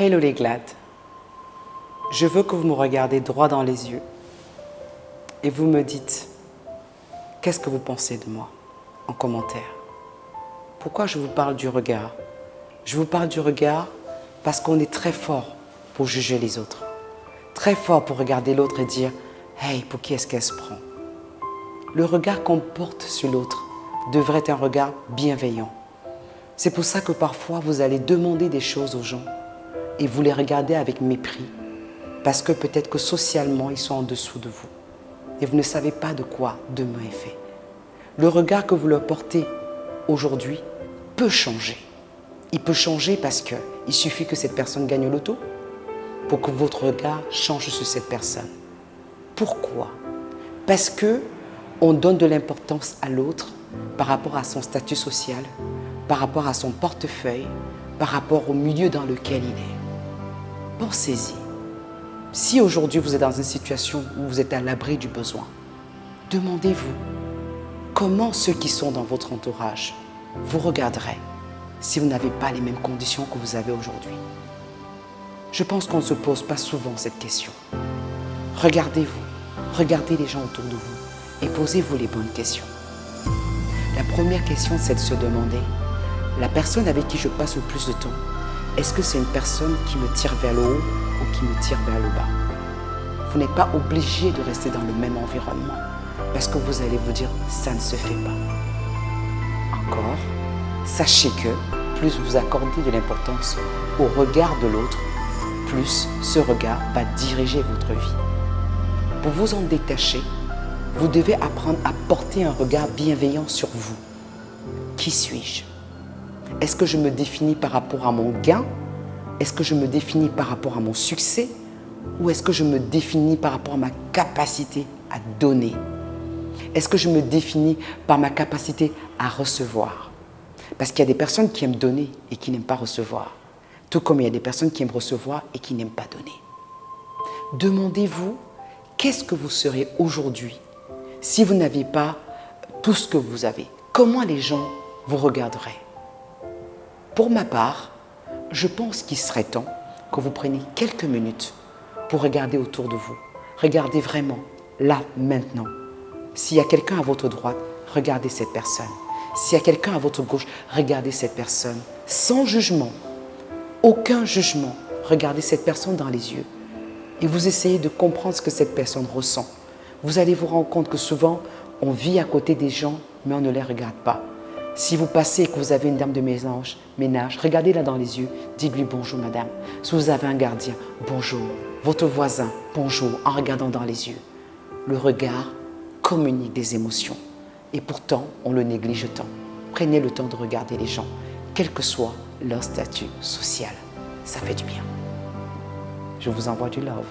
Hello les glades, je veux que vous me regardez droit dans les yeux et vous me dites qu'est-ce que vous pensez de moi en commentaire. Pourquoi je vous parle du regard? Je vous parle du regard parce qu'on est très fort pour juger les autres, très fort pour regarder l'autre et dire « Hey, pour qui est-ce qu'elle se prend ?» Le regard qu'on porte sur l'autre devrait être un regard bienveillant. C'est pour ça que parfois vous allez demander des choses aux gens et vous les regardez avec mépris parce que peut-être que socialement ils sont en dessous de vous et vous ne savez pas de quoi demain est fait. Le regard que vous leur portez aujourd'hui peut changer. Il peut changer parce qu'il suffit que cette personne gagne au loto pour que votre regard change sur cette personne. Pourquoi? Parce qu'on donne de l'importance à l'autre par rapport à son statut social, par rapport à son portefeuille, par rapport au milieu dans lequel il est. Pensez-y. Si aujourd'hui vous êtes dans une situation où vous êtes à l'abri du besoin, demandez-vous comment ceux qui sont dans votre entourage vous regarderaient si vous n'avez pas les mêmes conditions que vous avez aujourd'hui. Je pense qu'on ne se pose pas souvent cette question. Regardez-vous, regardez les gens autour de vous et posez-vous les bonnes questions. La première question, c'est de se demander, la personne avec qui je passe le plus de temps, est-ce que c'est une personne qui me tire vers le haut ou qui me tire vers le bas? Vous n'êtes pas obligé de rester dans le même environnement parce que vous allez vous dire, ça ne se fait pas. Encore, sachez que plus vous accordez de l'importance au regard de l'autre, plus ce regard va diriger votre vie. Pour vous en détacher, vous devez apprendre à porter un regard bienveillant sur vous. Qui suis-je? Est-ce que je me définis par rapport à mon gain? Est-ce que je me définis par rapport à mon succès? Ou est-ce que je me définis par rapport à ma capacité à donner? Est-ce que je me définis par ma capacité à recevoir? Parce qu'il y a des personnes qui aiment donner et qui n'aiment pas recevoir. Tout comme il y a des personnes qui aiment recevoir et qui n'aiment pas donner. Demandez-vous, qu'est-ce que vous serez aujourd'hui si vous n'aviez pas tout ce que vous avez? Comment les gens vous regarderaient? Pour ma part, je pense qu'il serait temps que vous preniez quelques minutes pour regarder autour de vous. Regardez vraiment, là, maintenant. S'il y a quelqu'un à votre droite, regardez cette personne. S'il y a quelqu'un à votre gauche, regardez cette personne. Sans jugement, aucun jugement. Regardez cette personne dans les yeux et vous essayez de comprendre ce que cette personne ressent. Vous allez vous rendre compte que souvent, on vit à côté des gens, mais on ne les regarde pas. Si vous passez et que vous avez une dame de ménage, regardez-la dans les yeux, dites-lui bonjour madame. Si vous avez un gardien, bonjour. Votre voisin, bonjour, en regardant dans les yeux. Le regard communique des émotions et pourtant, on le néglige tant. Prenez le temps de regarder les gens, quel que soit leur statut social. Ça fait du bien. Je vous envoie du love.